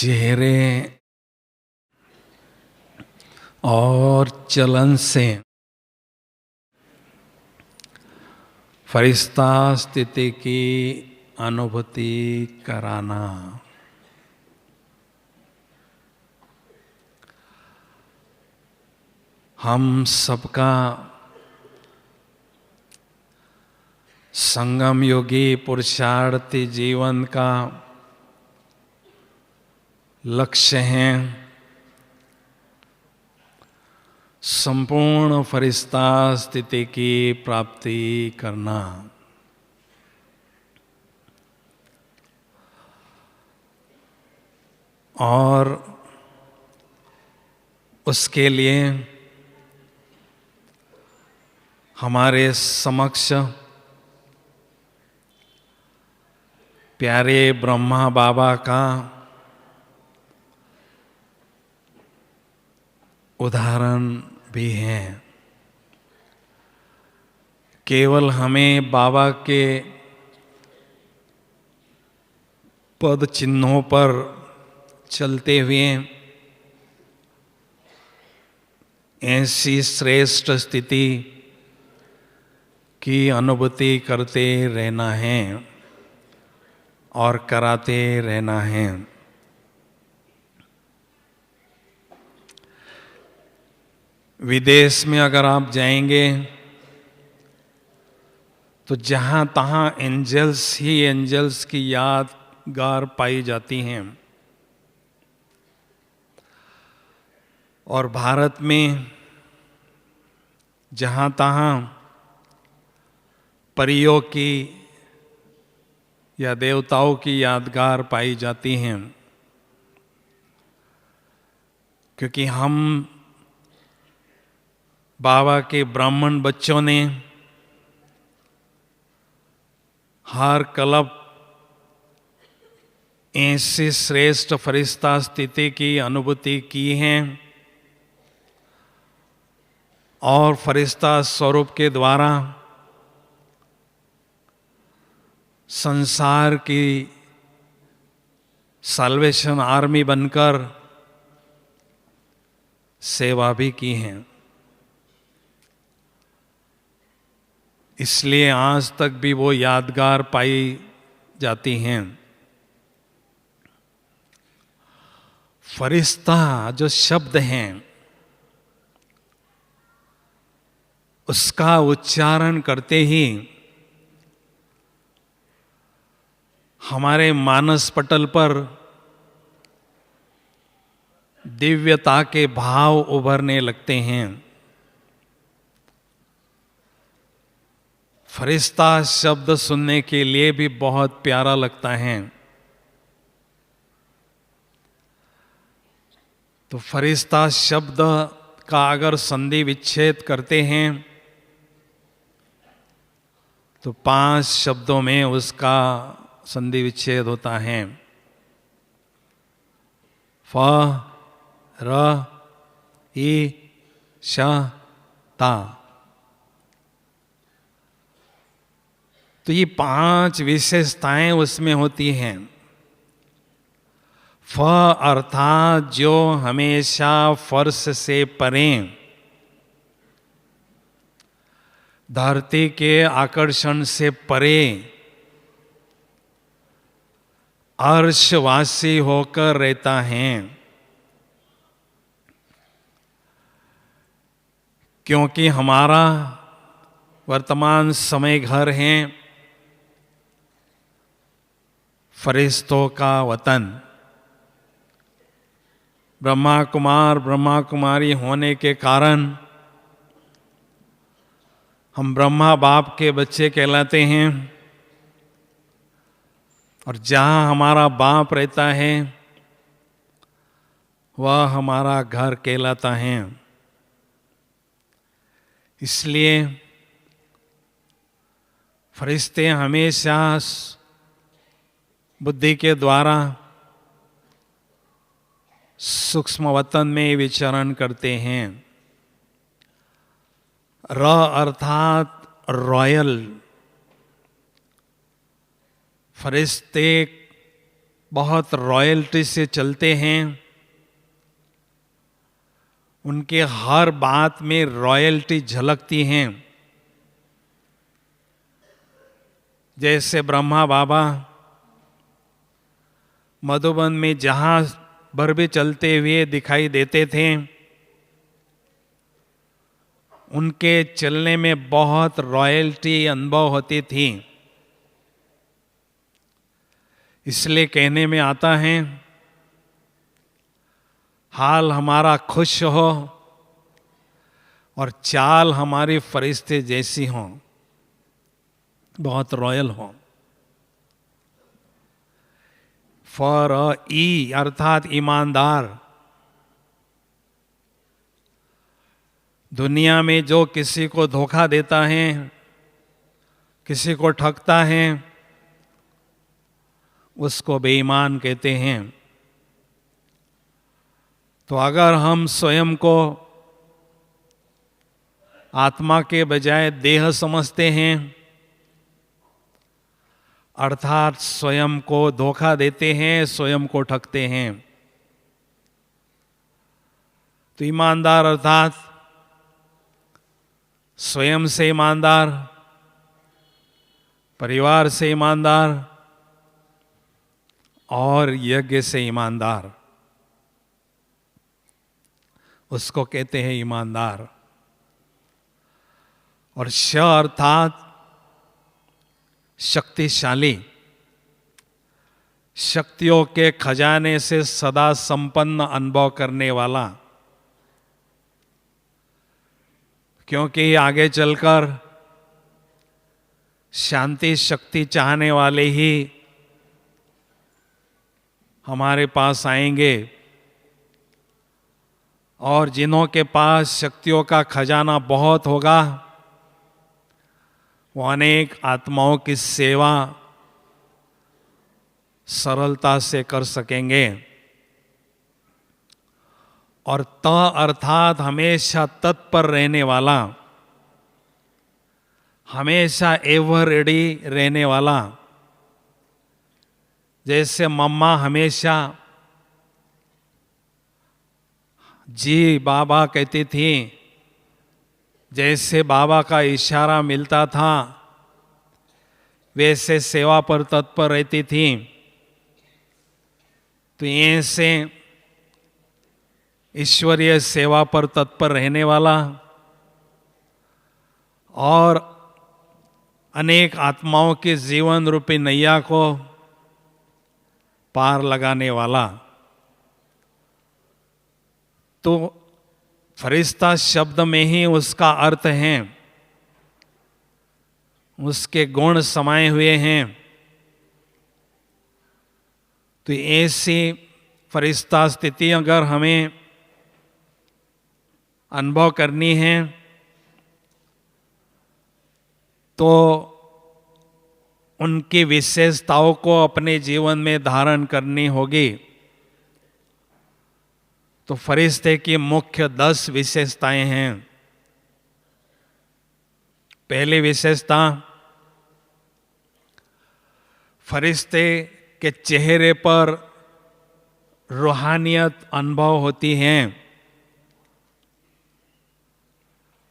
चेहरे और चलन से फरिश्ता स्थिति की अनुभूति कराना। हम सबका संगम योगी पुरुषार्थी जीवन का लक्ष्य है संपूर्ण फरिश्ता स्थिति की प्राप्ति करना। और उसके लिए हमारे समक्ष प्यारे ब्रह्मा बाबा का उदाहरण भी है। केवल हमें बाबा के पद चिन्हों पर चलते हुए ऐसी श्रेष्ठ स्थिति की अनुभूति करते रहना है और कराते रहना है। विदेश में अगर आप जाएंगे तो जहाँ तहाँ एंजल्स ही एंजल्स की यादगार पाई जाती हैं। और भारत में जहाँ तहाँ परियों की या देवताओं की यादगार पाई जाती हैं, क्योंकि हम बाबा के ब्राह्मण बच्चों ने हर कल्प ऐसी श्रेष्ठ फरिश्ता स्थिति की अनुभूति की है और फरिश्ता स्वरूप के द्वारा संसार की साल्वेशन आर्मी बनकर सेवा भी की है। इसलिए आज तक भी वो यादगार पाई जाती हैं। फरिश्ता जो शब्द हैं उसका उच्चारण करते ही हमारे मानस पटल पर दिव्यता के भाव उभरने लगते हैं। फरिश्ता शब्द सुनने के लिए भी बहुत प्यारा लगता है। तो फरिश्ता शब्द का अगर संधि विच्छेद करते हैं तो 5 शब्दों में उसका संधि विच्छेद होता है। फ र ई श ता। तो ये 5 विशेषताएं उसमें होती हैं। फ अर्थात जो हमेशा फर्श से परे धरती के आकर्षण से परे अर्शवासी होकर रहता है। क्योंकि हमारा वर्तमान समय घर है फरिश्तों का वतन। ब्रह्मा कुमार ब्रह्मा कुमारी होने के कारण हम ब्रह्मा बाप के बच्चे कहलाते हैं। और जहाँ हमारा बाप रहता है वह हमारा घर कहलाता है। इसलिए फरिश्ते हमेशा बुद्धि के द्वारा सूक्ष्म वतन में विचरण करते हैं। र अर्थात रॉयल। फरिश्ते बहुत रॉयल्टी से चलते हैं, उनके हर बात में रॉयल्टी झलकती हैं। जैसे ब्रह्मा बाबा मधुबन में जहां भर भी चलते हुए दिखाई देते थे, उनके चलने में बहुत रॉयल्टी अनुभव होती थी। इसलिए कहने में आता है, हाल हमारा खुश हो और चाल हमारी फरिश्ते जैसी हो, बहुत रॉयल हो। फॉर ई अर्थात ईमानदार। दुनिया में जो किसी को धोखा देता है, किसी को ठगता है, उसको बेईमान कहते हैं। तो अगर हम स्वयं को आत्मा के बजाय देह समझते हैं, अर्थात स्वयं को धोखा देते हैं, स्वयं को ठगते हैं, तो ईमानदार अर्थात स्वयं से ईमानदार, परिवार से ईमानदार और यज्ञ से ईमानदार, उसको कहते हैं ईमानदार। और श अर्थात शक्तिशाली, शक्तियों के खजाने से सदा संपन्न अनुभव करने वाला। क्योंकि आगे चलकर शांति शक्ति चाहने वाले ही हमारे पास आएंगे, और जिन्हों के पास शक्तियों का खजाना बहुत होगा, वो अनेक आत्माओं की सेवा सरलता से कर सकेंगे। और त अर्थात हमेशा तत्पर रहने वाला, हमेशा एवर रेडी रहने वाला। जैसे मम्मा हमेशा जी बाबा कहती थी, जैसे बाबा का इशारा मिलता था वैसे सेवा पर तत्पर रहती थी। तो ऐसे ईश्वरीय सेवा पर तत्पर रहने वाला और अनेक आत्माओं के जीवन रूपी नैया को पार लगाने वाला। तो फरिश्ता शब्द में ही उसका अर्थ है, उसके गुण समाये हुए हैं। तो ऐसी फरिश्ता स्थिति अगर हमें अनुभव करनी है तो उनकी विशेषताओं को अपने जीवन में धारण करनी होगी। तो फरिश्ते की मुख्य 10 विशेषताएं हैं। पहली विशेषता, फरिश्ते के चेहरे पर रूहानियत अनुभव होती है।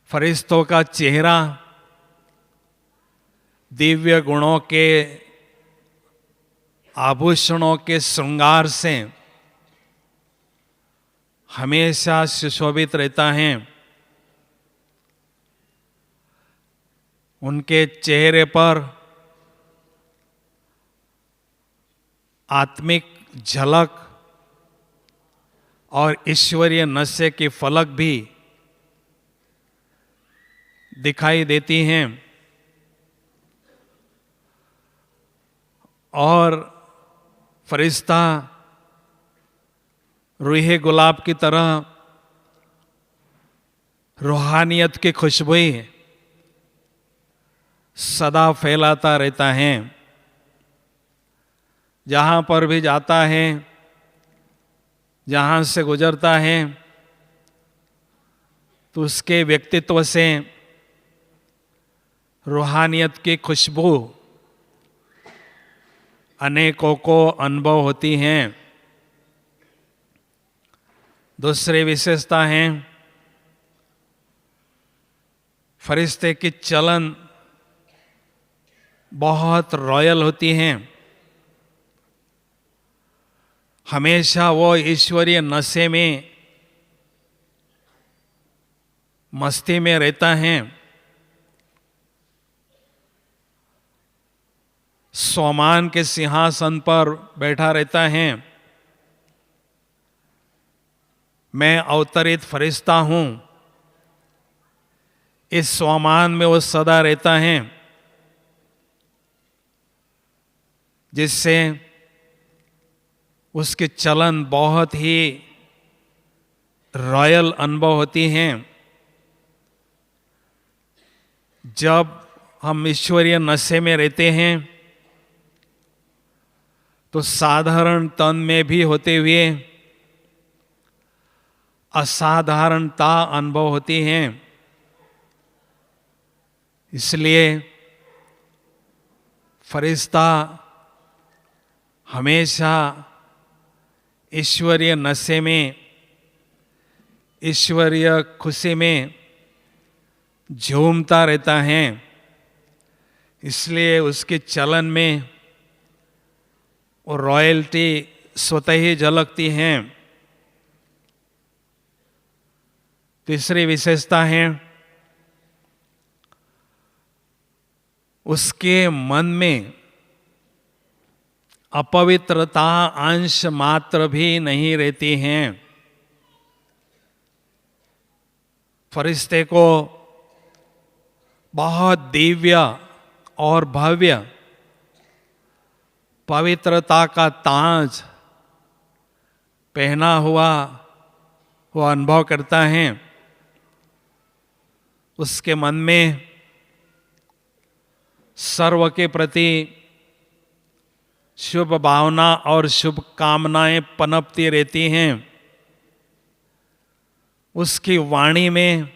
फरिश्तों का चेहरा दिव्य गुणों के आभूषणों के श्रृंगार से हमेशा सुशोभित रहता है। उनके चेहरे पर आत्मिक झलक और ईश्वरीय नशे की फलक भी दिखाई देती हैं। और फरिश्ता रूहे गुलाब की तरह रूहानियत की खुशबू सदा फैलाता रहता है। जहाँ पर भी जाता है, जहाँ से गुजरता है, तो उसके व्यक्तित्व से रूहानियत की खुशबू अनेकों को अनुभव होती हैं। दूसरी विशेषता है फरिश्ते की चलन बहुत रॉयल होती हैं। हमेशा वो ईश्वरीय नशे में, मस्ती में रहता है। स्वमान के सिंहासन पर बैठा रहता है। मैं अवतरित फरिश्ता हूं, इस स्वमान में वो सदा रहता है, जिससे उसके चलन बहुत ही रॉयल अनुभव होती हैं। जब हम ईश्वरीय नशे में रहते हैं तो साधारण तन में भी होते हुए असाधारणता अनुभव होती है। इसलिए फरिश्ता हमेशा ईश्वरीय नशे में, ईश्वरीय खुशी में झूमता रहता है। इसलिए उसके चलन में वो रॉयल्टी स्वतः ही झलकती है। तीसरी विशेषता है उसके मन में अपवित्रता अंश मात्र भी नहीं रहती हैं। फरिश्ते को बहुत दिव्य और भव्य पवित्रता का ताज पहना हुआ वो अनुभव करता है। उसके मन में सर्व के प्रति शुभ भावना और शुभ कामनाएं पनपती रहती हैं। उसकी वाणी में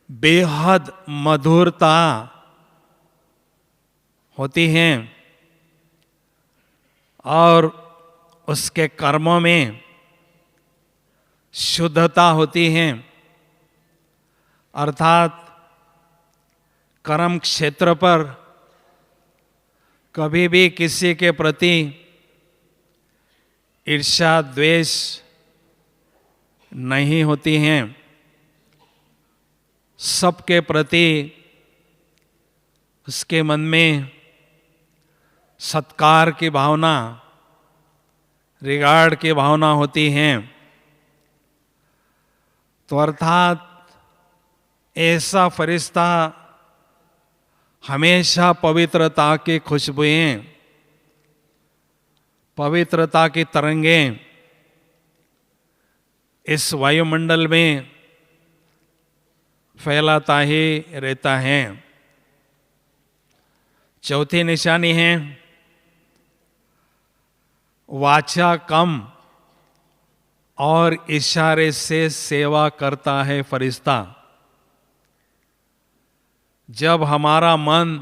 बेहद मधुरता होती है और उसके कर्मों में शुद्धता होती है। अर्थात कर्म क्षेत्र पर कभी भी किसी के प्रति ईर्ष्या द्वेष नहीं होती हैं। सबके प्रति उसके मन में सत्कार की भावना, रिगार्ड की भावना होती है। तो अर्थात ऐसा फरिश्ता हमेशा पवित्रता की खुशबुएं, पवित्रता की तरंगें इस वायुमंडल में फैलाता ही रहता है। चौथी निशानी है वाचा कम और इशारे से सेवा करता है फरिश्ता। जब हमारा मन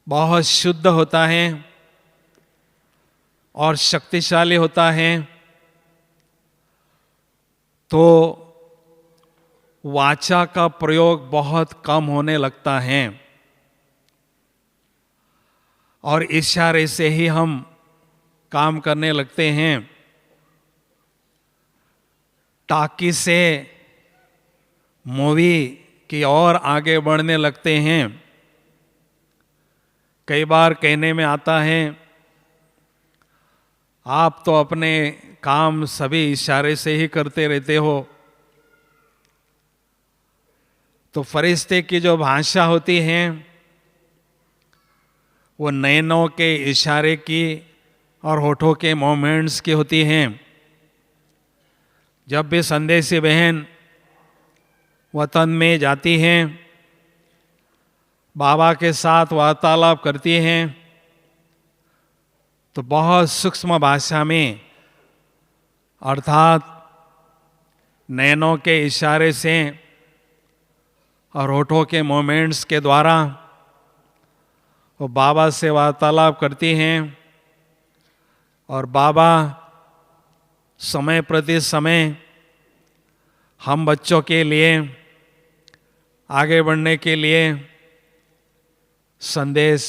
बहुत शुद्ध होता है और शक्तिशाली होता है तो वाचा का प्रयोग बहुत कम होने लगता है और इशारे से ही हम काम करने लगते हैं। टाकी से मूवी की ओर आगे बढ़ने लगते हैं। कई बार कहने में आता है आप तो अपने काम सभी इशारे से ही करते रहते हो। तो फरिश्ते की जो भाषा होती है वो नैनों के इशारे की और होठों के मोमेंट्स की होती हैं। जब भी संदेशी बहन वतन में जाती हैं, बाबा के साथ वार्तालाप करती हैं, तो बहुत सूक्ष्म भाषा में अर्थात नैनों के इशारे से और होठों के मोमेंट्स के द्वारा वो बाबा से वार्तालाप करती हैं और बाबा समय प्रति समय हम बच्चों के लिए आगे बढ़ने के लिए संदेश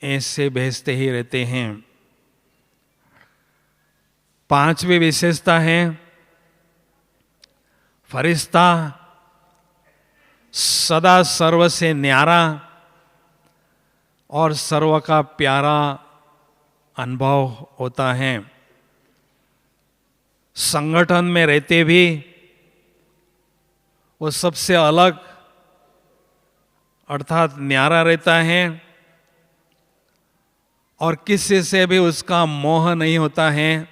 ऐसे भेजते ही रहते हैं। पांचवी विशेषता है फरिश्ता सदा सर्व से न्यारा और सर्व का प्यारा अनुभव होता है। संगठन में रहते भी वो सबसे अलग अर्थात न्यारा रहता है और किसी से भी उसका मोह नहीं होता है,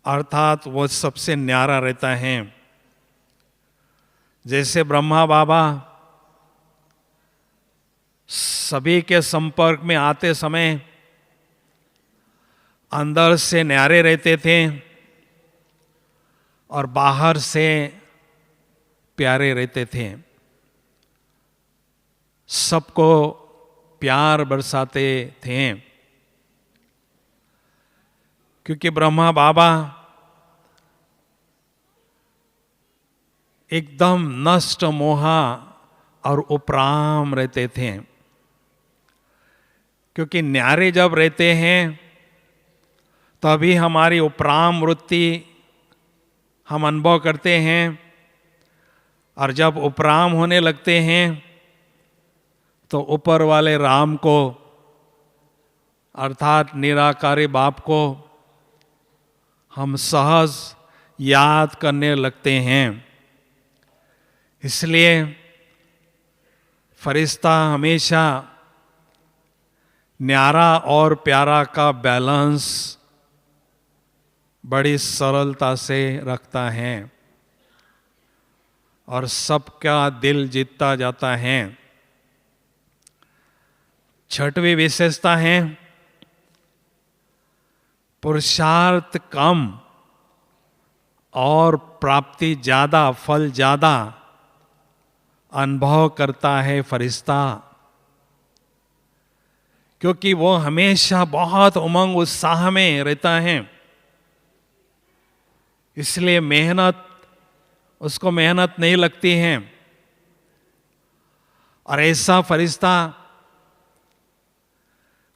अर्थात वो सबसे न्यारा रहता है। जैसे ब्रह्मा बाबा सभी के संपर्क में आते समय अंदर से न्यारे रहते थे और बाहर से प्यारे रहते थे, सबको प्यार बरसाते थे। क्योंकि ब्रह्मा बाबा एकदम नष्ट मोहा और उपराम रहते थे। क्योंकि न्यारे जब रहते हैं तभी हमारी उपराम वृत्ति हम अनुभव करते हैं, और जब उपराम होने लगते हैं तो ऊपर वाले राम को अर्थात निराकारी बाप को हम सहज याद करने लगते हैं। इसलिए फरिश्ता हमेशा न्यारा और प्यारा का बैलेंस बड़ी सरलता से रखता है और सबका दिल जीतता जाता है। छठवीं विशेषता है पुरुषार्थ कम और प्राप्ति ज्यादा, फल ज्यादा अनुभव करता है फरिश्ता। क्योंकि वो हमेशा बहुत उमंग उत्साह में रहता है, इसलिए उसको मेहनत नहीं लगती है। और ऐसा फरिश्ता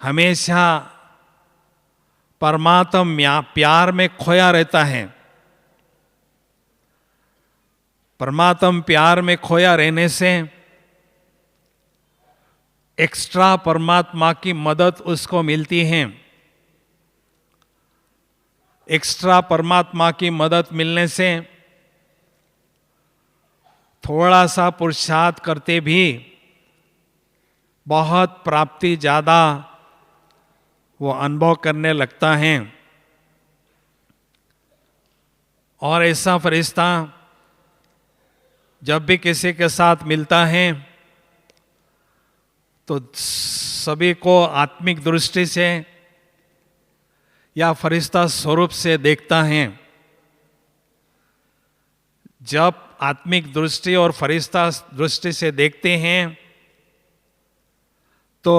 हमेशा परमात्मा प्यार में खोया रहता है। परमात्मा प्यार में खोया रहने से एक्स्ट्रा परमात्मा की मदद उसको मिलती है। एक्स्ट्रा परमात्मा की मदद मिलने से थोड़ा सा पुरुषार्थ करते भी बहुत प्राप्ति ज्यादा वो अनुभव करने लगता है। और ऐसा फरिश्ता जब भी किसी के साथ मिलता है तो सभी को आत्मिक दृष्टि से या फरिश्ता स्वरूप से देखता है। जब आत्मिक दृष्टि और फरिश्ता दृष्टि से देखते हैं तो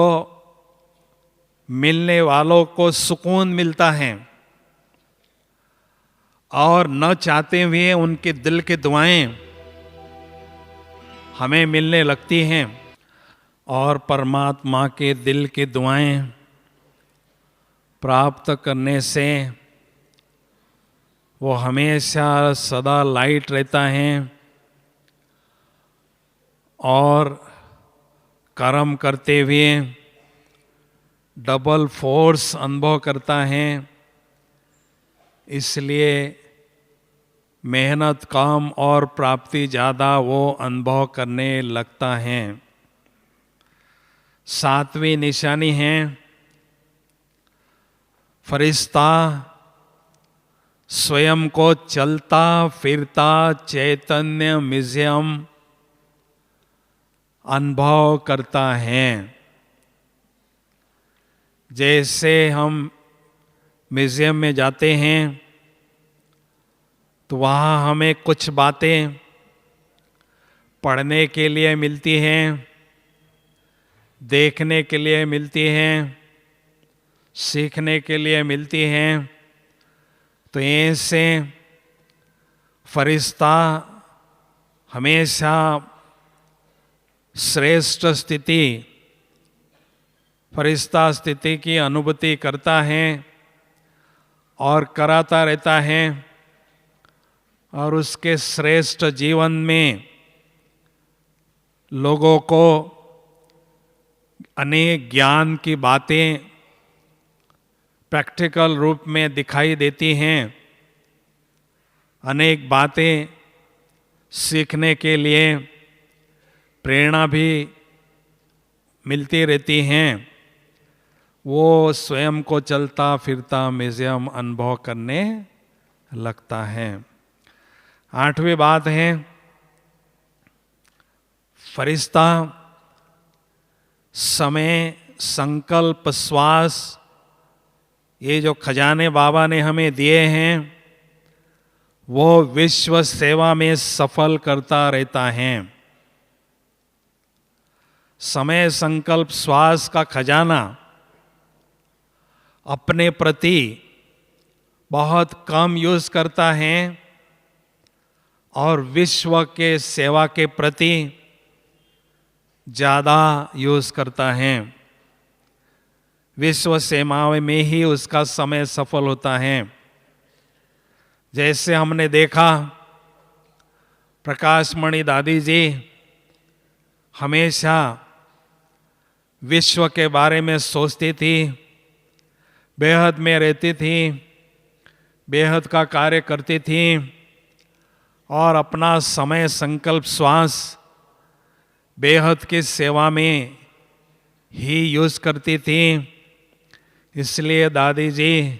मिलने वालों को सुकून मिलता है और न चाहते हुए उनके दिल की दुआएं हमें मिलने लगती हैं। और परमात्मा के दिल की दुआएं प्राप्त करने से वो हमेशा सदा लाइट रहता है और कर्म करते हुए डबल फोर्स अनुभव करता है। इसलिए मेहनत कम और प्राप्ति ज़्यादा वो अनुभव करने लगता है। सातवीं निशानी है फरिश्ता स्वयं को चलता फिरता चैतन्य म्यूजियम अनुभव करता है। जैसे हम म्यूजियम में जाते हैं तो वहाँ हमें कुछ बातें पढ़ने के लिए मिलती हैं, देखने के लिए मिलती हैं, सीखने के लिए मिलती हैं। तो ऐसे फरिश्ता हमेशा श्रेष्ठ स्थिति, फरिश्ता स्थिति की अनुभूति करता है और कराता रहता है, और उसके श्रेष्ठ जीवन में लोगों को अनेक ज्ञान की बातें प्रैक्टिकल रूप में दिखाई देती हैं, अनेक बातें सीखने के लिए प्रेरणा भी मिलती रहती हैं। वो स्वयं को चलता फिरता म्यूजियम अनुभव करने लगता है। 8वीं बात है, फरिश्ता समय, संकल्प, श्वास, ये जो खजाने बाबा ने हमें दिए हैं वो विश्व सेवा में सफल करता रहता है। समय, संकल्प, श्वास का खजाना अपने प्रति बहुत कम यूज करता है और विश्व के सेवा के प्रति ज़्यादा यूज करता है। विश्व सेवा में ही उसका समय सफल होता है। जैसे हमने देखा, प्रकाशमणि दादी जी हमेशा विश्व के बारे में सोचती थी, बेहद में रहती थी, बेहद का कार्य करती थी और अपना समय, संकल्प, श्वास बेहद की सेवा में ही यूज करती थी। इसलिए दादी जी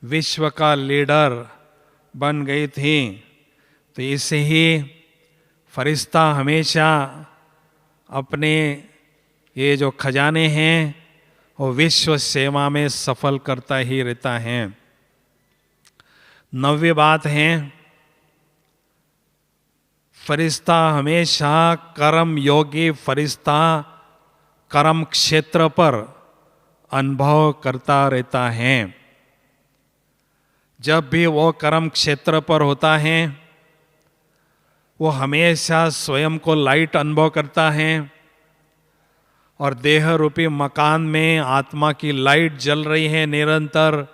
विश्व का लीडर बन गई थी। तो इसे ही फरिश्ता हमेशा अपने ये जो खजाने हैं वो विश्व सेवा में सफल करता ही रहता है। 9वीं बात है, फरिश्ता हमेशा कर्म योगी फरिश्ता कर्म क्षेत्र पर अनुभव करता रहता है। जब भी वो कर्म क्षेत्र पर होता है वो हमेशा स्वयं को लाइट अनुभव करता है और देह रूपी मकान में आत्मा की लाइट जल रही है निरंतर,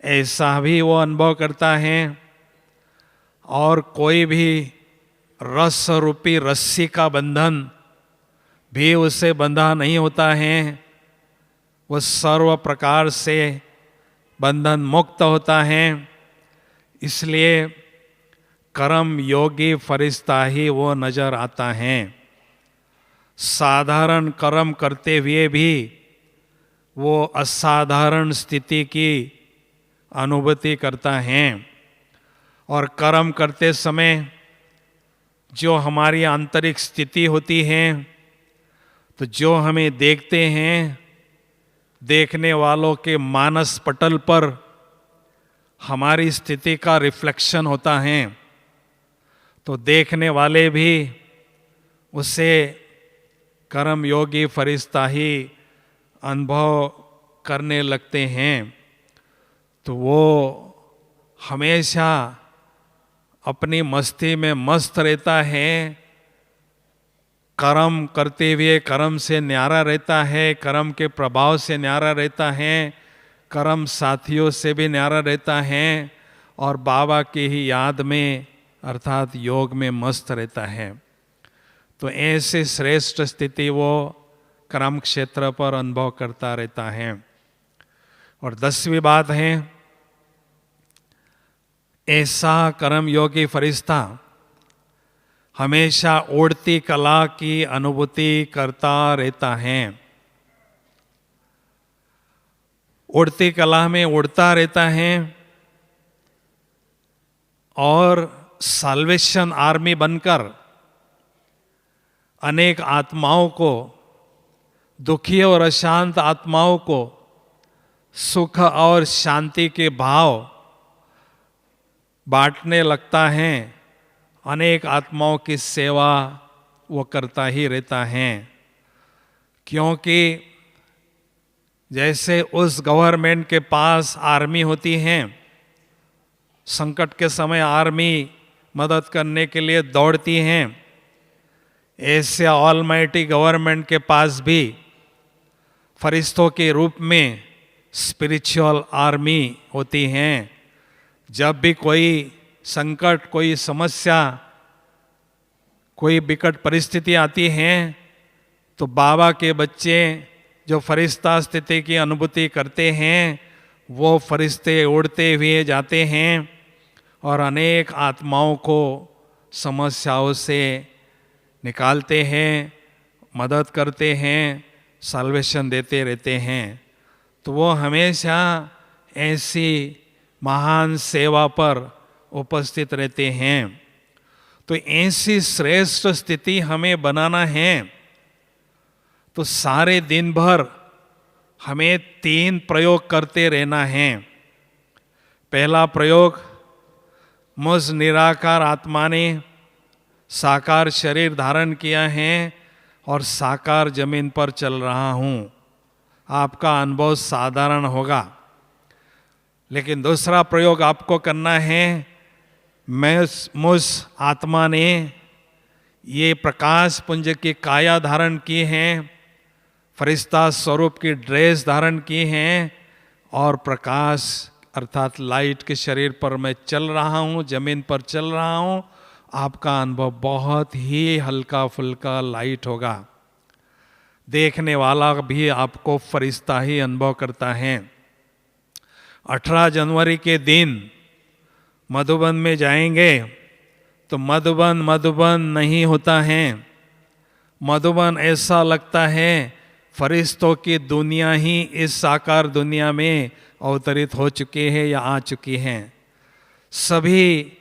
ऐसा भी वो अनुभव करता है। और कोई भी रस रूपी रस्सी का बंधन भी उससे बंधा नहीं होता है, वो सर्व प्रकार से बंधन मुक्त होता है। इसलिए कर्म योगी फरिश्ता ही वो नजर आता है। साधारण कर्म करते हुए भी वो असाधारण स्थिति की अनुभूति करता है। और कर्म करते समय जो हमारी आंतरिक स्थिति होती है, तो जो हमें देखते हैं, देखने वालों के मानस पटल पर हमारी स्थिति का रिफ्लेक्शन होता है। तो देखने वाले भी उसे कर्म योगी फरिश्ता ही अनुभव करने लगते हैं। तो वो हमेशा अपनी मस्ती में मस्त रहता है, कर्म करते हुए कर्म से न्यारा रहता है, कर्म के प्रभाव से न्यारा रहता है, कर्म साथियों से भी न्यारा रहता है और बाबा की ही याद में अर्थात योग में मस्त रहता है। तो ऐसे श्रेष्ठ स्थिति वो कर्म क्षेत्र पर अनुभव करता रहता है। और 10वीं बात है, ऐसा कर्म योगी फरिश्ता हमेशा उड़ती कला की अनुभूति करता रहता है। उड़ती कला में उड़ता रहता है और साल्वेशन आर्मी बनकर अनेक आत्माओं को, दुखी और अशांत आत्माओं को सुख और शांति के भाव बांटने लगता है। अनेक आत्माओं की सेवा वो करता ही रहता है। क्योंकि जैसे उस गवर्नमेंट के पास आर्मी होती है, संकट के समय आर्मी मदद करने के लिए दौड़ती हैं, ऐसे ऑलमाइटी गवर्नमेंट के पास भी फरिश्तों के रूप में स्पिरिचुअल आर्मी होती हैं। जब भी कोई संकट, कोई समस्या, कोई विकट परिस्थिति आती है तो बाबा के बच्चे जो फरिश्ता स्थिति की अनुभूति करते हैं वो फरिश्ते उड़ते हुए जाते हैं और अनेक आत्माओं को समस्याओं से निकालते हैं, मदद करते हैं, साल्वेशन देते रहते हैं। तो वो हमेशा ऐसी महान सेवा पर उपस्थित रहते हैं। तो ऐसी श्रेष्ठ स्थिति हमें बनाना है तो सारे दिन भर हमें 3 प्रयोग करते रहना है। पहला प्रयोग, मुझ निराकार आत्मा ने साकार शरीर धारण किया है और साकार जमीन पर चल रहा हूँ। आपका अनुभव साधारण होगा, लेकिन दूसरा प्रयोग आपको करना है, मुझ आत्मा ने ये प्रकाश पुंज की काया धारण की है, फरिश्ता स्वरूप की ड्रेस धारण की है और प्रकाश अर्थात लाइट के शरीर पर मैं चल रहा हूँ, जमीन पर चल रहा हूँ। आपका अनुभव बहुत ही हल्का फुल्का लाइट होगा। देखने वाला भी आपको फरिश्ता ही अनुभव करता है। 18 जनवरी के दिन मधुबन में जाएंगे तो मधुबन नहीं होता है। मधुबन ऐसा लगता है फरिश्तों की दुनिया ही इस साकार दुनिया में अवतरित हो चुकी है या आ चुकी हैं। सभी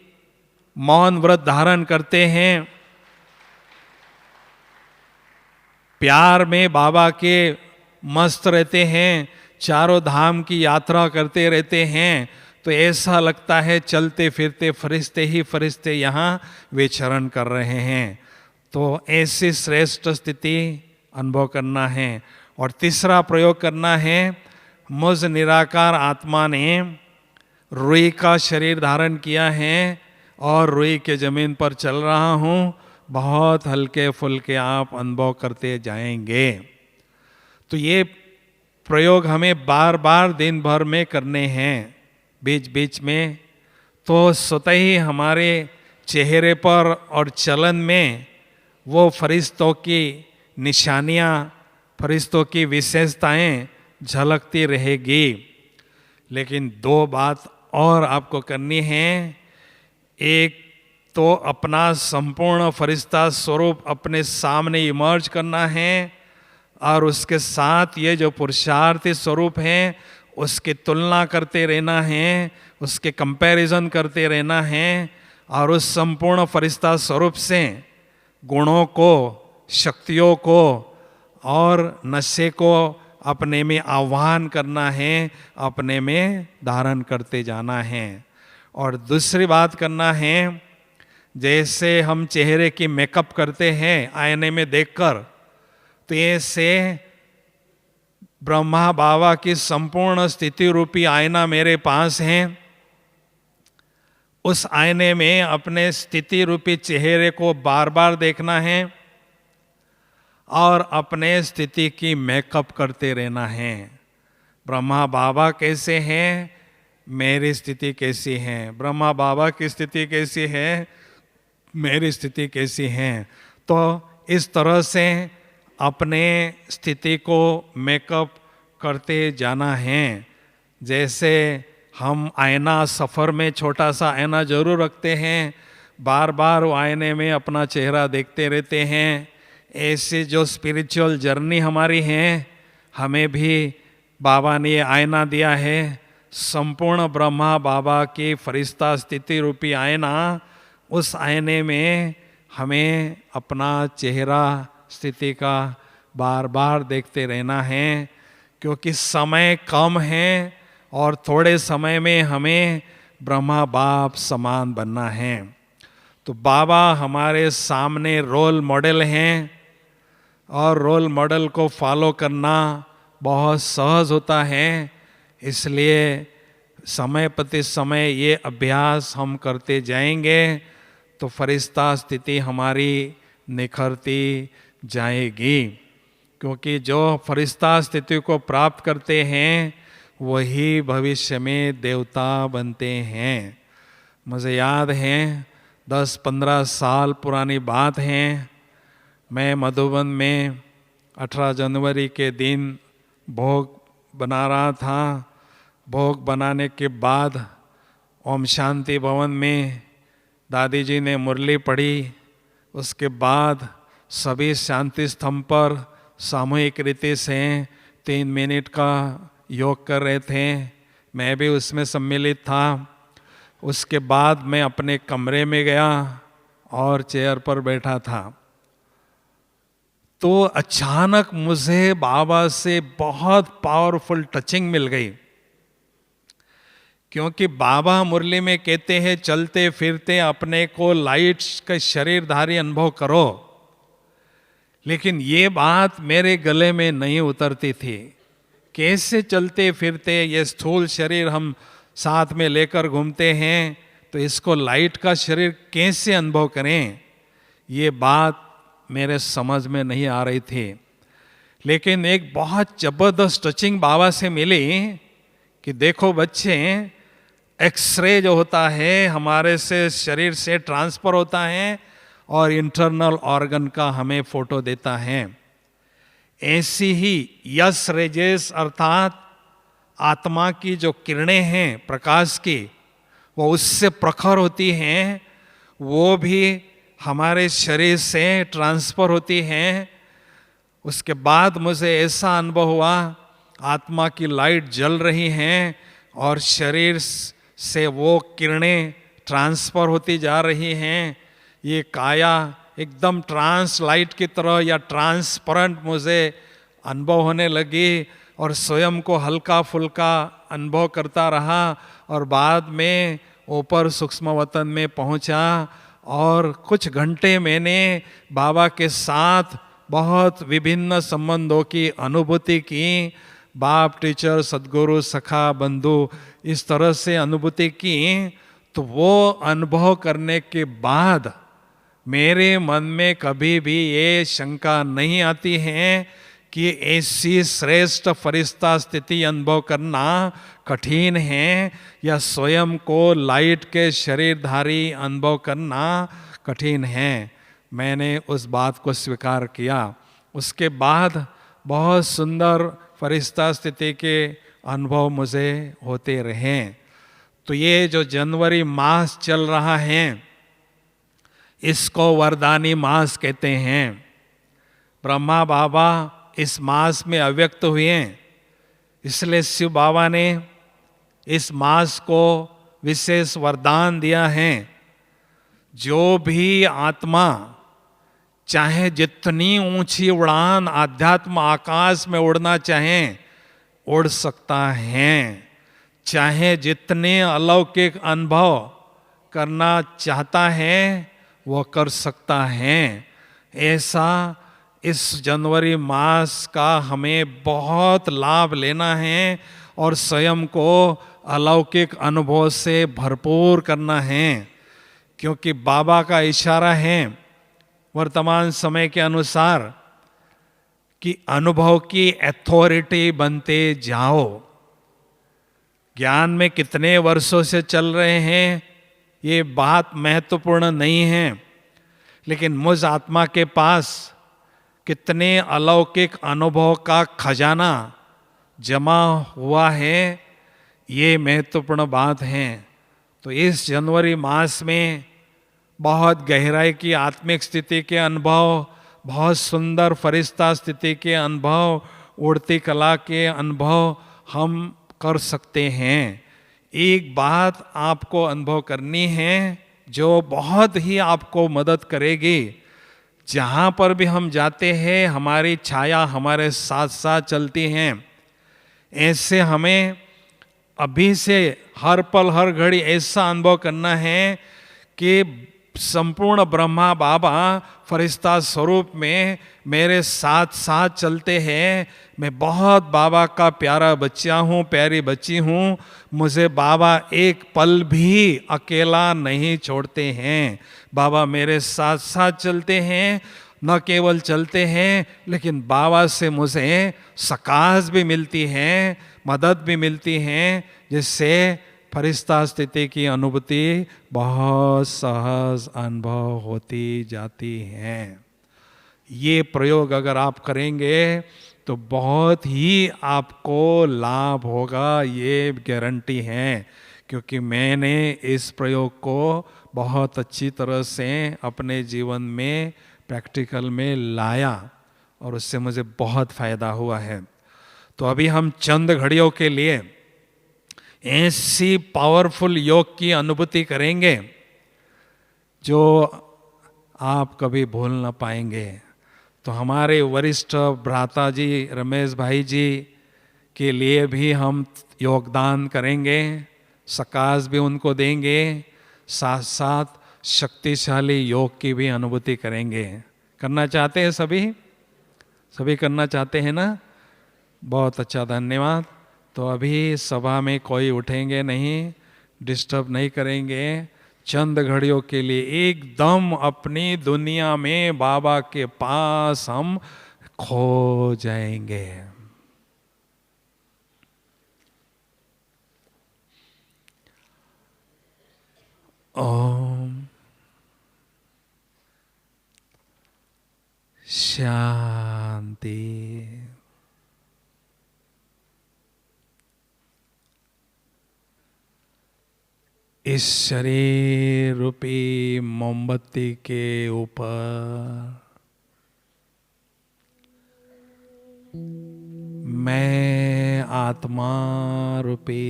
मौन व्रत धारण करते हैं, प्यार में बाबा के मस्त रहते हैं, चारों धाम की यात्रा करते रहते हैं। तो ऐसा लगता है चलते फिरते फरिश्ते ही फरिश्ते यहाँ विचरण कर रहे हैं। तो ऐसी श्रेष्ठ स्थिति अनुभव करना है। और तीसरा प्रयोग करना है, मुझ निराकार आत्मा ने रुई का शरीर धारण किया है और रुई के जमीन पर चल रहा हूँ। बहुत हल्के फुल्के आप अनुभव करते जाएंगे। तो ये प्रयोग हमें बार बार दिन भर में करने हैं, बीच बीच में। तो स्वतः ही हमारे चेहरे पर और चलन में वो फरिश्तों की निशानियाँ, फरिश्तों की विशेषताएं झलकती रहेगी। लेकिन 2 बात और आपको करनी है। एक तो अपना संपूर्ण फरिश्ता स्वरूप अपने सामने इमर्ज करना है और उसके साथ ये जो पुरुषार्थी स्वरूप है उसकी तुलना करते रहना है, उसके कंपैरिजन करते रहना है और उस संपूर्ण फरिश्ता स्वरूप से गुणों को, शक्तियों को और नशे को अपने में आह्वान करना है, अपने में धारण करते जाना है। और दूसरी बात करना है, जैसे हम चेहरे की मेकअप करते हैं आईने में देखकर, तो ऐसे ब्रह्मा बाबा की संपूर्ण स्थिति रूपी आईना मेरे पास है। उस आईने में अपने स्थिति रूपी चेहरे को बार बार देखना है और अपने स्थिति की मेकअप करते रहना है। ब्रह्मा बाबा कैसे हैं, मेरी स्थिति कैसी है, ब्रह्मा बाबा की स्थिति कैसी है, मेरी स्थिति कैसी है। तो इस तरह से अपने स्थिति को मेकअप करते जाना है। जैसे हम आईना सफ़र में छोटा सा आईना जरूर रखते हैं, बार बार वो आईने में अपना चेहरा देखते रहते हैं। ऐसी जो स्पिरिचुअल जर्नी हमारी है, हमें भी बाबा ने ये आईना दिया है। संपूर्ण ब्रह्मा बाबा की फरिश्ता स्थिति रूपी आईना, उस आईने में हमें अपना चेहरा स्थिति का बार बार देखते रहना है। क्योंकि समय कम है और थोड़े समय में हमें ब्रह्मा बाप समान बनना है। तो बाबा हमारे सामने रोल मॉडल हैं। और रोल मॉडल को फॉलो करना बहुत सहज होता है। इसलिए समय प्रति समय ये अभ्यास हम करते जाएंगे तो फरिश्ता स्थिति हमारी निखरती जाएगी। क्योंकि जो फरिश्ता स्थिति को प्राप्त करते हैं वही भविष्य में देवता बनते हैं। मुझे याद है 10-15 साल पुरानी बात है, मैं मधुबन में 18 जनवरी के दिन भोग बना रहा था। भोग बनाने के बाद ओम शांति भवन में दादी जी ने मुरली पढ़ी। उसके बाद सभी शांति स्तंभ पर सामूहिक रीति से 3 मिनट का योग कर रहे थे। मैं भी उसमें सम्मिलित था। उसके बाद मैं अपने कमरे में गया और चेयर पर बैठा था, तो अचानक मुझे बाबा से बहुत पावरफुल टचिंग मिल गई। क्योंकि बाबा मुरली में कहते हैं चलते फिरते अपने को लाइट का शरीरधारी अनुभव करो, लेकिन ये बात मेरे गले में नहीं उतरती थी। कैसे चलते फिरते ये स्थूल शरीर हम साथ में लेकर घूमते हैं, तो इसको लाइट का शरीर कैसे अनुभव करें, ये बात मेरे समझ में नहीं आ रही थी। लेकिन एक बहुत जबरदस्त टचिंग बाबा से मिली कि देखो बच्चे, एक्सरे जो होता है हमारे से शरीर से ट्रांसफर होता है और इंटरनल ऑर्गन का हमें फोटो देता है। ऐसी ही यस रेजेस अर्थात आत्मा की जो किरणें हैं प्रकाश की, वो उससे प्रखर होती हैं, वो भी हमारे शरीर से ट्रांसफर होती हैं। उसके बाद मुझे ऐसा अनुभव हुआ आत्मा की लाइट जल रही हैं और शरीर से वो किरणें ट्रांसफर होती जा रही हैं। ये काया एकदम ट्रांस लाइट की तरह या ट्रांसपेरेंट मुझे अनुभव होने लगी और स्वयं को हल्का फुल्का अनुभव करता रहा और बाद में ऊपर सूक्ष्म वतन में पहुंचा और कुछ घंटे मैंने बाबा के साथ बहुत विभिन्न संबंधों की अनुभूति की। बाप, टीचर, सद्गुरु, सखा, बंधु, इस तरह से अनुभूति की। तो वो अनुभव करने के बाद मेरे मन में कभी भी ये शंका नहीं आती है कि ऐसी श्रेष्ठ फरिश्ता स्थिति अनुभव करना कठिन है या स्वयं को लाइट के शरीरधारी अनुभव करना कठिन है। मैंने उस बात को स्वीकार किया। उसके बाद बहुत सुंदर फरिश्ता स्थिति के अनुभव मुझे होते रहे। तो ये जो जनवरी मास चल रहा है इसको वरदानी मास कहते हैं। ब्रह्मा बाबा इस मास में अव्यक्त हुए, इसलिए शिव बाबा ने इस मास को विशेष वरदान दिया है। जो भी आत्मा चाहे जितनी ऊंची उड़ान आध्यात्म आकाश में उड़ना चाहे उड़ सकता है, चाहे जितने अलौकिक अनुभव करना चाहता है वो कर सकता है। ऐसा इस जनवरी मास का हमें बहुत लाभ लेना है और स्वयं को अलौकिक अनुभव से भरपूर करना है। क्योंकि बाबा का इशारा है वर्तमान समय के अनुसार कि अनुभव की अथॉरिटी बनते जाओ। ज्ञान में कितने वर्षों से चल रहे हैं ये बात महत्वपूर्ण नहीं है, लेकिन मुझ आत्मा के पास कितने अलौकिक अनुभव का खजाना जमा हुआ है ये महत्वपूर्ण बात है। तो इस जनवरी मास में बहुत गहराई की आत्मिक स्थिति के अनुभव, बहुत सुंदर फरिश्ता स्थिति के अनुभव, उड़ती कला के अनुभव हम कर सकते हैं। एक बात आपको अनुभव करनी है जो बहुत ही आपको मदद करेगी। जहाँ पर भी हम जाते हैं हमारी छाया हमारे साथ साथ चलती हैं। ऐसे हमें अभी से हर पल हर घड़ी ऐसा अनुभव करना है कि संपूर्ण ब्रह्मा बाबा फरिश्ता स्वरूप में मेरे साथ साथ चलते हैं। मैं बहुत बाबा का प्यारा बच्चा हूँ, प्यारी बच्ची हूँ। मुझे बाबा एक पल भी अकेला नहीं छोड़ते हैं। बाबा मेरे साथ साथ चलते हैं। न केवल चलते हैं लेकिन बाबा से मुझे सकाश भी मिलती है, मदद भी मिलती है, जिससे फरिश्ता स्थिति की अनुभूति बहुत सहज अनुभव होती जाती है। ये प्रयोग अगर आप करेंगे तो बहुत ही आपको लाभ होगा, ये गारंटी है। क्योंकि मैंने इस प्रयोग को बहुत अच्छी तरह से अपने जीवन में प्रैक्टिकल में लाया और उससे मुझे बहुत फायदा हुआ है। तो अभी हम चंद घड़ियों के लिए ऐसी पावरफुल योग की अनुभूति करेंगे जो आप कभी भूल ना पाएंगे। तो हमारे वरिष्ठ भ्राता जी रमेश भाई जी के लिए भी हम योगदान करेंगे, सकाश भी उनको देंगे, साथ साथ शक्तिशाली योग की भी अनुभूति करेंगे। करना चाहते हैं सभी? सभी करना चाहते हैं ना? बहुत अच्छा, धन्यवाद। तो अभी सभा में कोई उठेंगे नहीं, डिस्टर्ब नहीं करेंगे। चंद घड़ियों के लिए एकदम अपनी दुनिया में बाबा के पास हम खो जाएंगे। ओम शांति। इस शरीर रूपी मोमबत्ती के ऊपर मैं आत्मा रूपी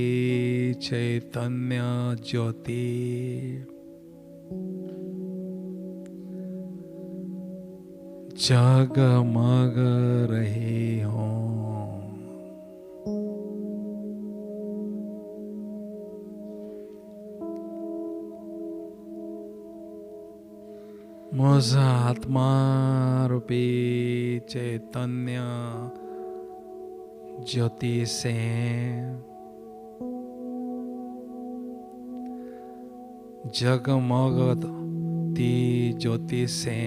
चैतन्य ज्योति जगमग रही हूँ। मुझ आत्मा रूपी चैतन्य ज्योति से जगमगती ज्योति से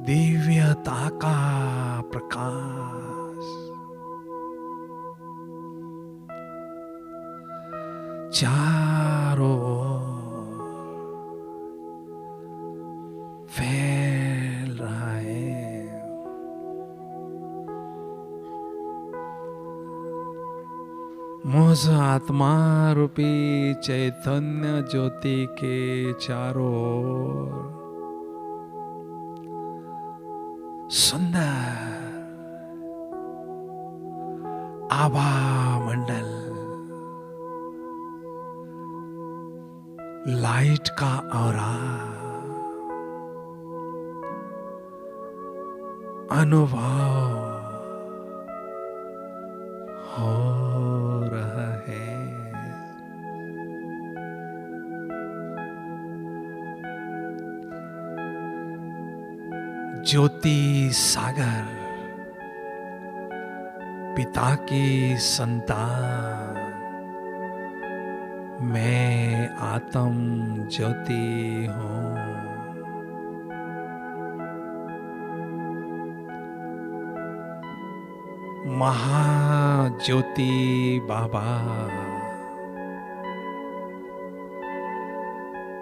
दिव्यता का प्रकाश चारों ओर फैल रहा है। मुझ आत्मा रूपी चैतन्य ज्योति के चारों ओर सुंदर आभा मंडल लाइट का ऑरा अनुभव हो रहा है। ज्योति सागर पिता की संतान मैं आत्म ज्योति हूँ। महाज्योति बाबा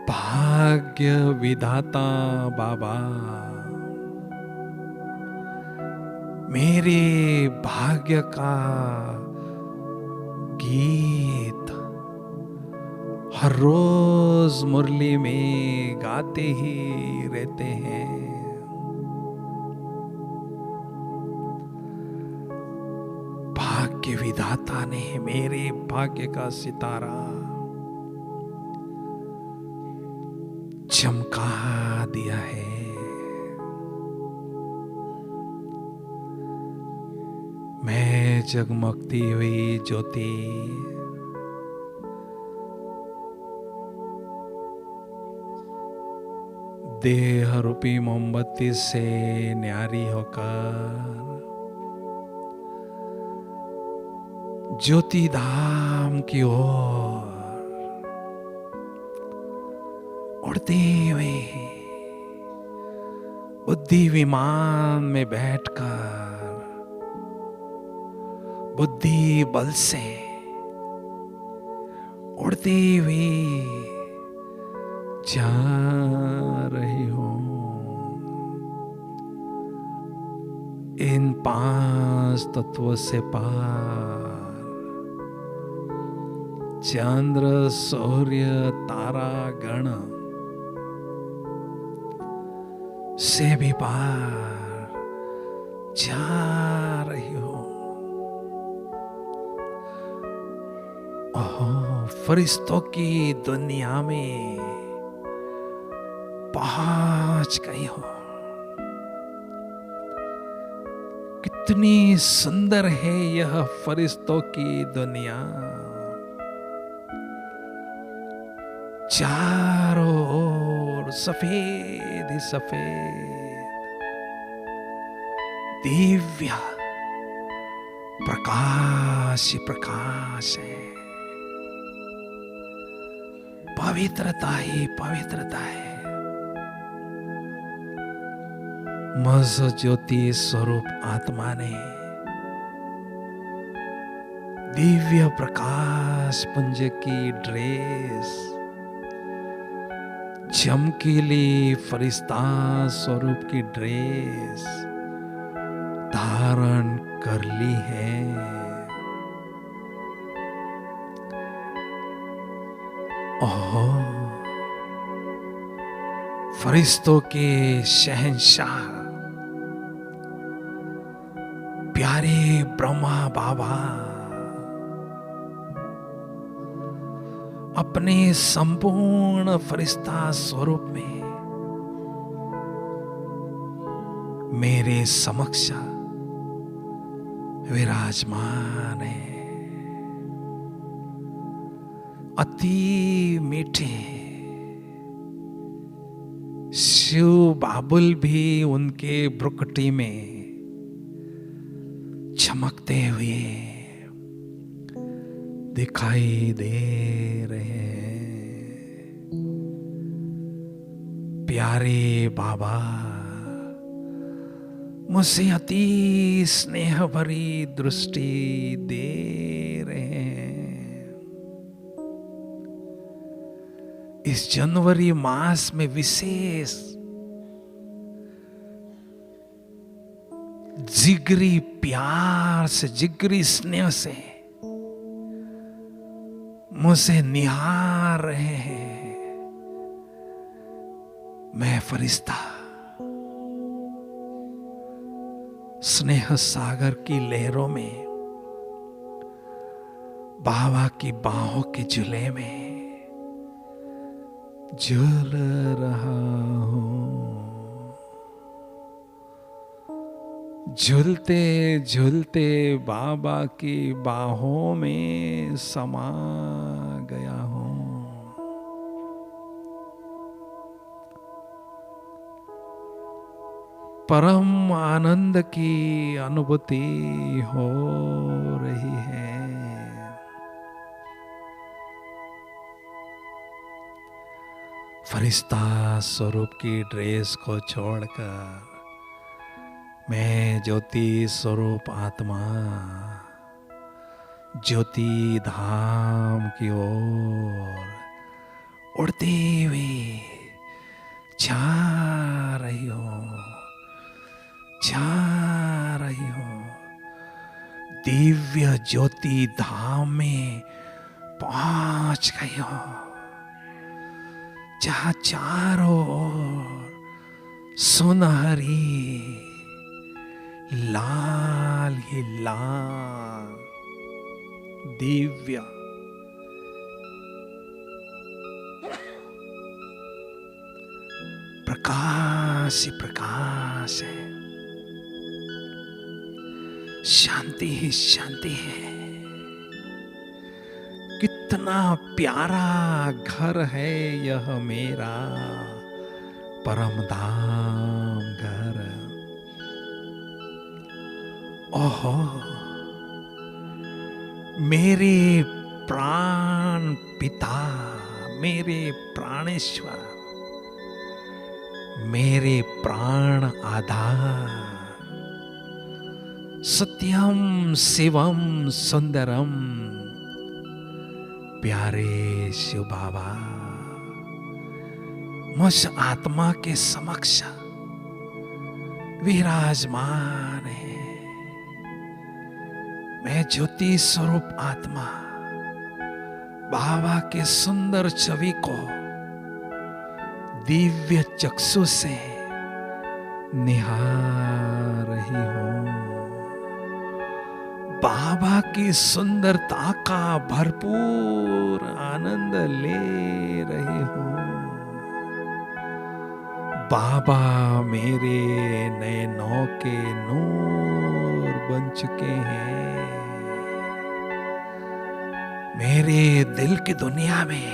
भाग्य विधाता बाबा मेरे भाग्य का गीत हर रोज मुरली में गाते ही रहते हैं। भाग्य विधाता ने मेरे भाग्य का सितारा चमका दिया है। मैं जगमगती हुई ज्योति देह रूपी मोमबत्ती से न्यारी होकर ज्योति धाम की ओर उड़ते हुए बुद्धि विमान में बैठकर बुद्धि बल से उड़ती हुई जा रही हूं इन 5 तत्वों से पार, चंद्र सूर्य तारा गण से भी पार जा रही हूं। ओह, फरिश्तों की दुनिया में पहुंच गई हो। कितनी सुंदर है यह फरिश्तों की दुनिया, चारों ओर सफेद ही सफेद दिव्य प्रकाश ही प्रकाश है, पवित्रता ही पवित्रता है। मुझ ज्योति स्वरूप आत्मा ने दिव्य प्रकाश पुंज की ड्रेस, चमकीली फरिश्ता स्वरूप की ड्रेस धारण कर ली है। ओह, फरिश्तों के शहंशाह प्यारे ब्रह्मा बाबा अपने संपूर्ण फरिश्ता स्वरूप में मेरे समक्ष विराजमान है। अति मीठे शिव बाबुल भी उनके भ्रुकुटी में चमकते हुए दिखाई दे रहे हैं। प्यारे बाबा मुझसे अति स्नेह भरी दृष्टि दे रहे हैं। इस जनवरी मास में विशेष जिगरी प्यार से, जिगरी स्नेह से मुझे निहार रहे हैं। मैं फरिश्ता स्नेह सागर की लहरों में, बाबा की बाहों के झूले में झूल रहा हूं। झूलते झूलते बाबा की बाहों में समा गया हूं। परम आनंद की अनुभूति हो रही है। फरिश्ता स्वरूप की ड्रेस को छोड़कर मैं ज्योति स्वरूप आत्मा ज्योति धाम की ओर उड़ती हुई जा रही हूं, जा रही हूं। दिव्य ज्योति धाम में पहुंच गई हूं, जहां चारों ओर सुनहरी लाल ही लाल दिव्य प्रकाश ही प्रकाश है। शांति ही शांति है। कितना प्यारा घर है यह मेरा, परम धाम घर। ओहो मेरे प्राण पिता, मेरे प्राणेश्वर, मेरे प्राण आधार, सत्यम शिवम सुंदरम प्यारे शिव बाबा, मुझ आत्मा के समक्ष विराजमान है। मैं ज्योति स्वरूप आत्मा बाबा के सुंदर छवि को दिव्य चक्षु से निहार रही हूं। बाबा की सुंदरता का भरपूर आनंद ले रही हूं। बाबा मेरे नैनों के नूर बन चुके हैं। मेरे दिल की दुनिया में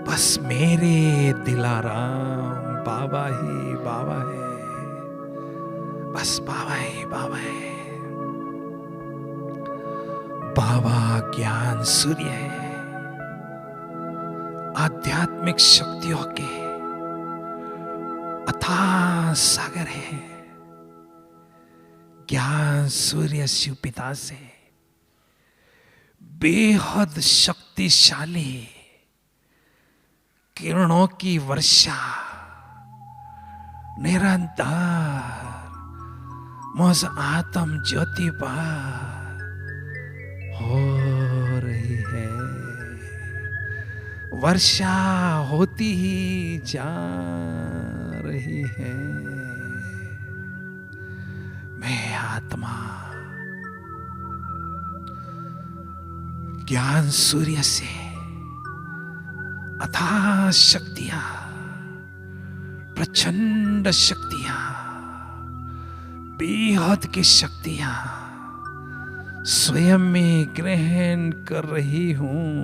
बस मेरे दिलाराम बाबा ही बाबा है। बस बाबा ही बाबा है। बाबा ज्ञान सूर्य है, आध्यात्मिक शक्तियों के अथाह सागर है। ज्ञान सूर्य शिव पिता से बेहद शक्तिशाली किरणों की वर्षा निरंतर मुझ आत्म ज्योति पर हो रही है। वर्षा होती ही जा रही है। मैं आत्मा ज्ञान सूर्य से अथाह शक्तियां, प्रचंड शक्तियां, बेहद की शक्तियां स्वयं में ग्रहण कर रही हूं।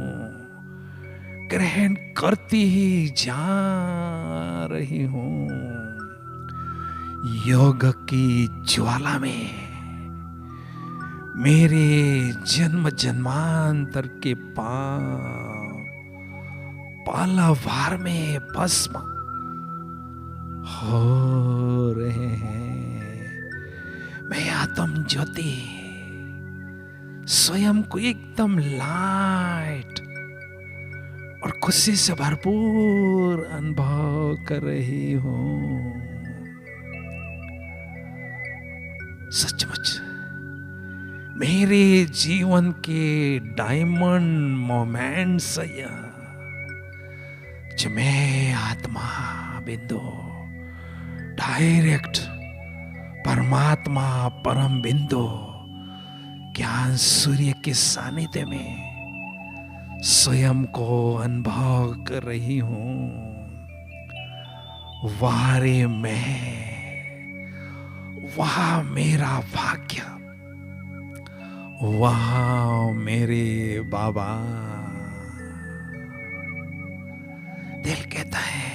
ग्रहण करती ही जा रही हूं। योग की ज्वाला में मेरे जन्म जन्मांतर के पालावार में भस्म हो रहे हैं। मैं आत्म ज्योति स्वयं को एकदम लाइट और खुशी से भरपूर अनुभव कर रही हूं। सचमुच मेरे जीवन के डायमंड मोमेंट्स जो मैं आत्मा बिंदु डायरेक्ट परमात्मा परम बिंदु ज्ञान सूर्य के सानिध्य में स्वयं को अनुभव कर रही हूं। वारे मैं, वाह मेरा भाग्य, वाह मेरे बाबा। दिल कहता है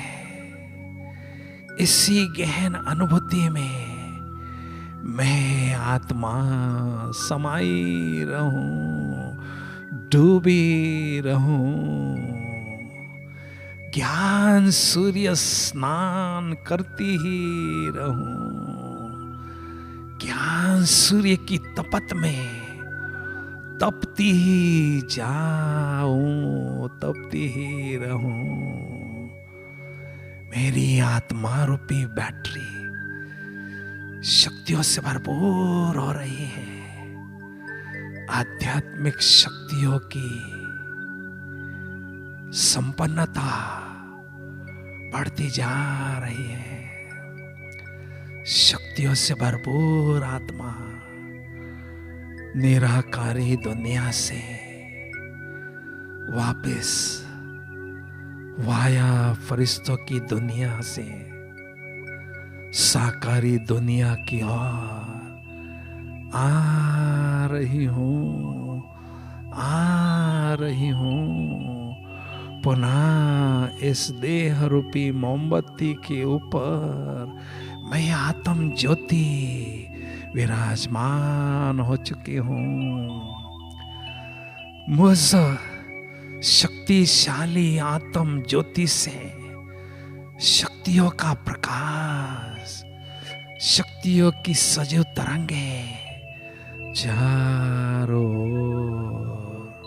इसी गहन अनुभूति में मैं आत्मा समाई रहूं, डूबी रहूं। ज्ञान सूर्य स्नान करती ही रहूं। ज्ञान सूर्य की तपत में तपती ही जाऊं, तपती ही रहूं। मेरी आत्मा रूपी बैटरी शक्तियों से भरपूर हो रही है। आध्यात्मिक शक्तियों की संपन्नता बढ़ती जा रही है। शक्तियों से भरपूर आत्मा निराकारी दुनिया से वापस वाया फरिश्तों की दुनिया से साकारी दुनिया की ओर आ रही हूं, आ रही हूं। पुनः इस देह रूपी मोमबत्ती के ऊपर मैं आत्म ज्योति विराजमान हो चुकी हूँ। मुझ शक्तिशाली आत्म ज्योति से शक्तियों का प्रकाश, शक्तियों की सजीव तरंगे चारों ओर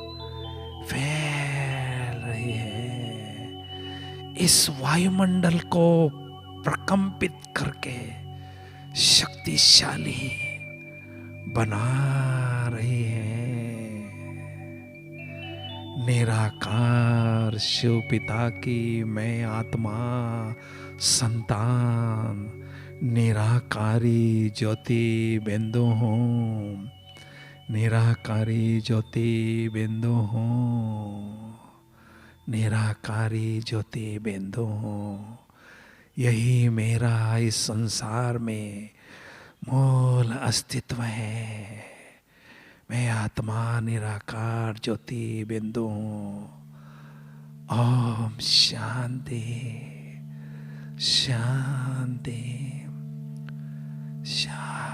फैल रही है। इस वायुमंडल को प्रकंपित करके शक्तिशाली बना रही है। निराकार शिव पिता की मैं आत्मा संतान निराकारी ज्योति बिंदु हूँ। निराकारी ज्योति बिंदु हूँ। निराकारी ज्योति बिंदु हूँ। यही मेरा इस संसार में मूल अस्तित्व है। मैं आत्मा निराकार ज्योति बिंदु हूँ। ओम शांति शांति शांति।